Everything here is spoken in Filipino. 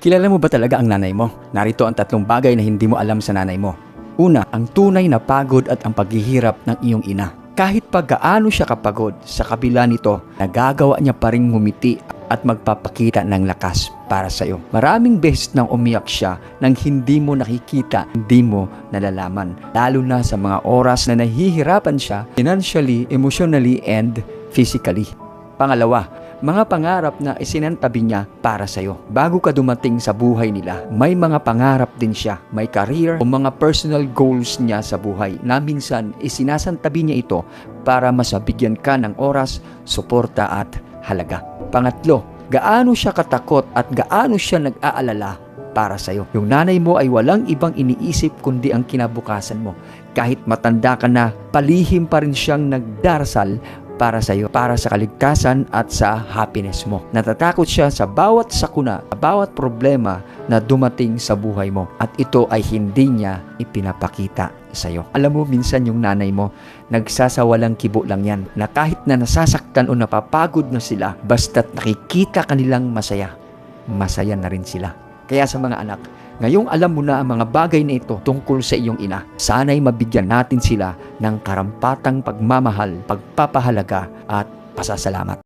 Kilala mo ba talaga ang nanay mo? Narito ang 3 bagay na hindi mo alam sa nanay mo. Una, ang tunay na pagod at ang paghihirap ng iyong ina. Kahit pa gaano siya kapagod, sa kabila nito, nagagawa niya pa rin ngumiti at magpapakita ng lakas para sa iyo. Maraming beses nang umiyak siya nang hindi mo nakikita, hindi mo nalalaman. Lalo na sa mga oras na nahihirapan siya financially, emotionally, and physically. Pangalawa, mga pangarap na isinantabi niya para sa iyo. Bago ka dumating sa buhay nila, may mga pangarap din siya. May career o mga personal goals niya sa buhay na minsan isinasantabi niya ito para masabigyan ka ng oras, suporta at halaga. Pangatlo, gaano siya katakot at gaano siya nag-aalala para sa iyo. Yung nanay mo ay walang ibang iniisip kundi ang kinabukasan mo. Kahit matanda ka na, palihim pa rin siyang nagdarasal para sa iyo, para sa kaligtasan at sa happiness mo. Natatakot siya sa bawat sakuna, sa bawat problema na dumating sa buhay mo. At ito ay hindi niya ipinapakita sa iyo. Alam mo, minsan yung nanay mo, nagsasawalang kibo lang yan, na kahit na nasasaktan o napapagod na sila, basta't nakikita kanilang masaya, masaya na rin sila. Kaya sa mga anak, ngayong alam mo na ang mga bagay na ito tungkol sa iyong ina, sana'y mabigyan natin sila ng karampatang pagmamahal, pagpapahalaga at pasasalamat.